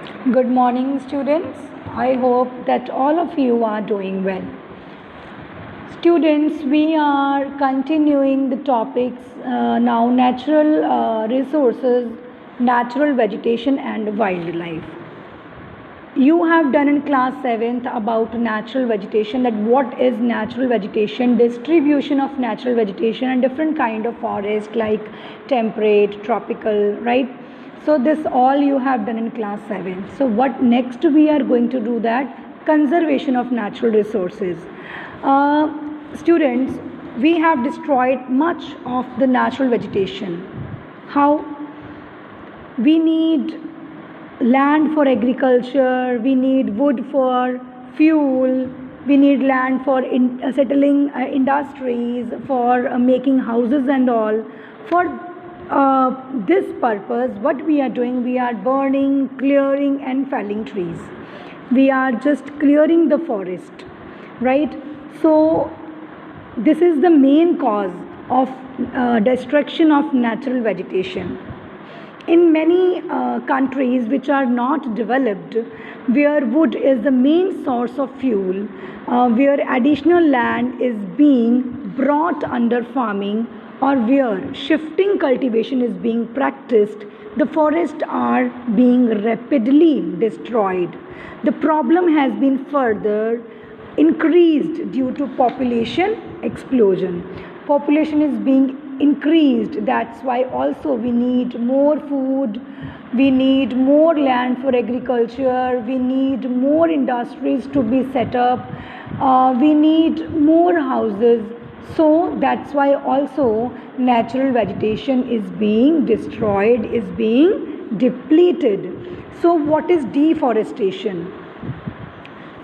Good morning, students. I hope that all of you are doing well. Students, we are continuing the topics now natural resources, natural vegetation, and wildlife. You have done in class 7th about natural vegetation, that what is natural vegetation, distribution of natural vegetation, and different kind of forest like temperate, tropical, right? So this all you have done in class 7. So what next we are going to do that conservation of natural resources. Students, we have destroyed much of the natural vegetation. How? We need land for agriculture, we need wood for fuel, we need land for settling industries, for making houses and all. For this purpose, what we are doing, we are burning, clearing and felling trees. We are just clearing the forest, right? So this is the main cause of destruction of natural vegetation. In many countries which are not developed, where wood is the main source of fuel, where additional land is being brought under farming, or where shifting cultivation is being practiced, the forests are being rapidly destroyed. The problem has been further increased due to population explosion. Population is being increased, that's why also we need more food, we need more land for agriculture, we need more industries to be set up, we need more houses. So that's why also natural vegetation is being destroyed, is being depleted. So what is deforestation?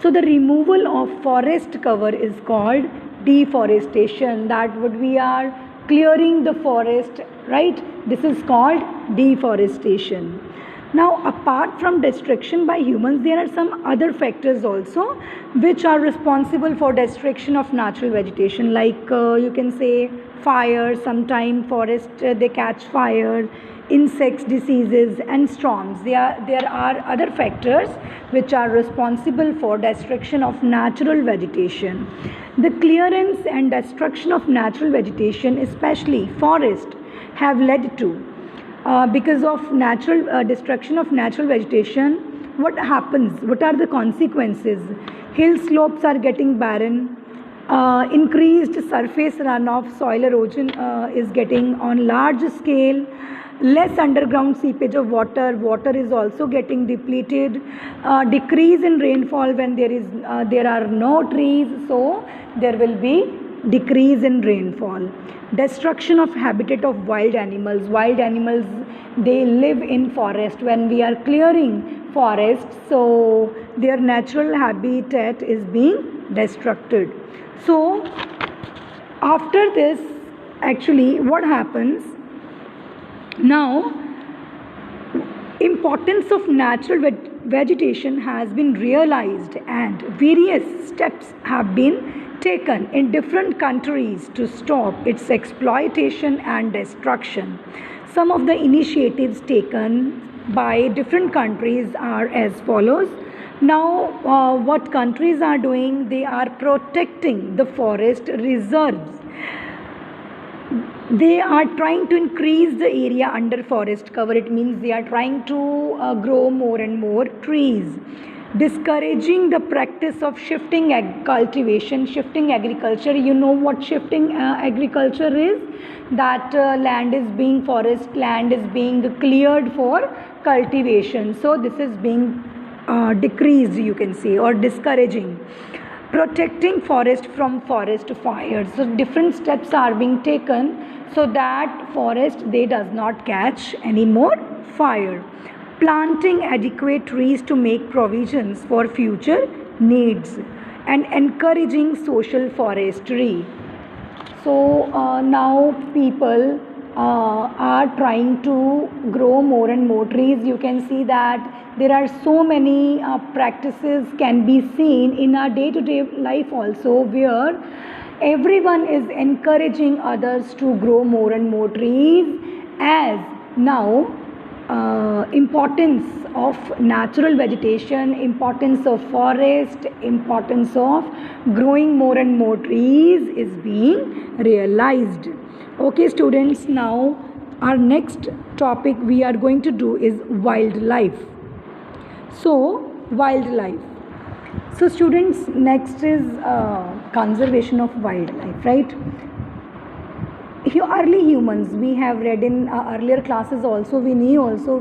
So the removal of forest cover is called deforestation. That would we are clearing the forest, right? This is called deforestation. Now, apart from destruction by humans, there are some other factors also which are responsible for destruction of natural vegetation, like you can say fire. Sometime forest they catch fire, insects, diseases and storms. There are other factors which are responsible for destruction of natural vegetation. The clearance and destruction of natural vegetation, especially forest, have led to because of natural destruction of natural vegetation, what happens? What are the consequences? Hill slopes are getting barren. Increased surface runoff, soil erosion is getting on large scale. Less underground seepage of water. Water is also getting depleted. Decrease in rainfall when there are no trees, so there will be decrease in rainfall. Destruction of habitat of wild animals. Wild animals, they live in forest. When we are clearing forest, so their natural habitat is being destructed. So after this, actually what happens now, importance of natural vegetation has been realized and various steps have been taken in different countries to stop its exploitation and destruction. Some of the initiatives taken by different countries are as follows. Now, what countries are doing, they are protecting the forest reserves. They are trying to increase the area under forest cover. It means they are trying to grow more and more trees. Discouraging the practice of shifting cultivation, shifting agriculture. You know what shifting agriculture is? That land is being forest, land is being cleared for cultivation. So this is being decreased, you can say, or discouraging. Protecting forest from forest fires. So different steps are being taken so that forest they does not catch any more fire. Planting adequate trees to make provisions for future needs and encouraging social forestry. So now people are trying to grow more and more trees. You can see that there are so many practices can be seen in our day-to-day life also, where everyone is encouraging others to grow more and more trees, as now importance of natural vegetation, importance of forest, importance of growing more and more trees is being realized. Okay students, now our next topic we are going to do is wildlife. So wildlife. So students, next is conservation of wildlife, right? Early humans, we have read in earlier classes also, we know also,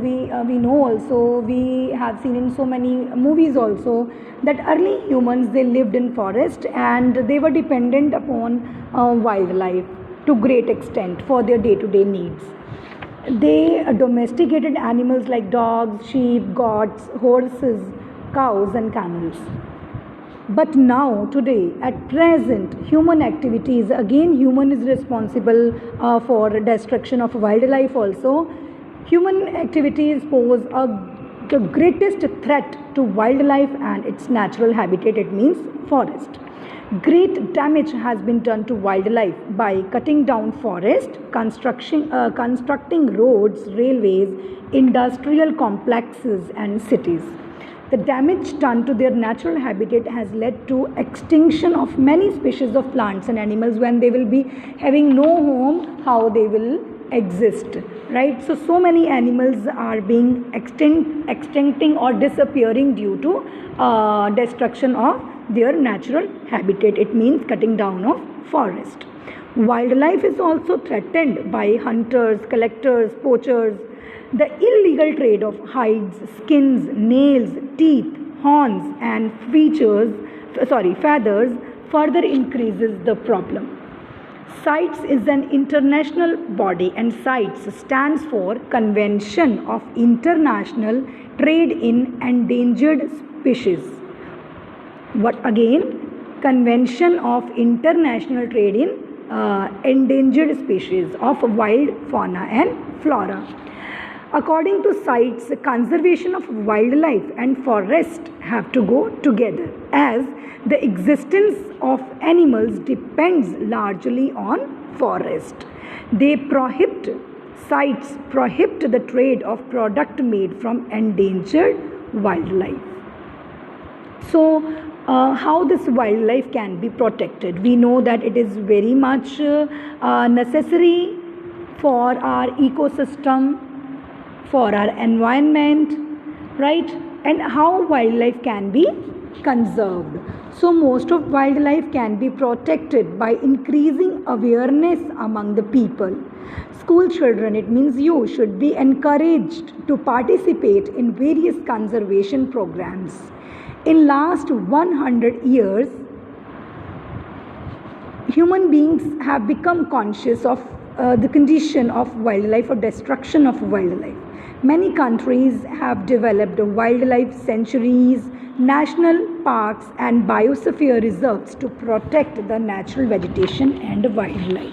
we have seen in so many movies also, that early humans, they lived in forest and they were dependent upon wildlife to great extent for their day-to-day needs. They domesticated animals like dogs, sheep, goats, horses, cows and camels. But now, today, at present, human activities, again human is responsible for destruction of wildlife also. Human activities pose the greatest threat to wildlife and its natural habitat, it means forest. Great damage has been done to wildlife by cutting down forest, constructing roads, railways, industrial complexes and cities. The damage done to their natural habitat has led to extinction of many species of plants and animals. When they will be having no home, how they will exist, right? So many animals are being extincting or disappearing due to destruction of their natural habitat. It means cutting down of forest. Wildlife is also threatened by hunters, collectors, poachers. The illegal trade of hides, skins, nails, teeth, horns and feathers further increases the problem. CITES is an international body and CITES stands for Convention of International Trade in Endangered Species. What again? Convention of International Trade in Endangered Species of Wild Fauna and Flora. According to CITES, conservation of wildlife and forest have to go together, as the existence of animals depends largely on forest. CITES prohibit the trade of product made from endangered wildlife. So, how this wildlife can be protected? We know that it is very much necessary for our ecosystem, for our environment, right? And how wildlife can be conserved. So most of wildlife can be protected by increasing awareness among the people. School children, it means you, should be encouraged to participate in various conservation programs. In last 100 years, human beings have become conscious of the condition of wildlife or destruction of wildlife. Many countries have developed wildlife sanctuaries, national parks and biosphere reserves to protect the natural vegetation and wildlife.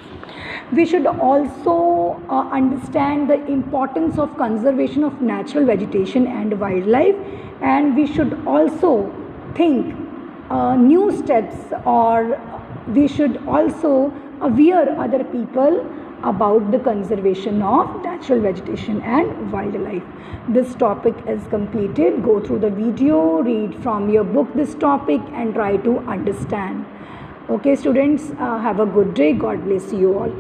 We should also understand the importance of conservation of natural vegetation and wildlife, and we should also think new steps, or we should also aware other people about the conservation of natural vegetation and wildlife. This topic is completed. Go through the video, read from your book this topic and try to understand. Okay students, have a good day. God bless you all.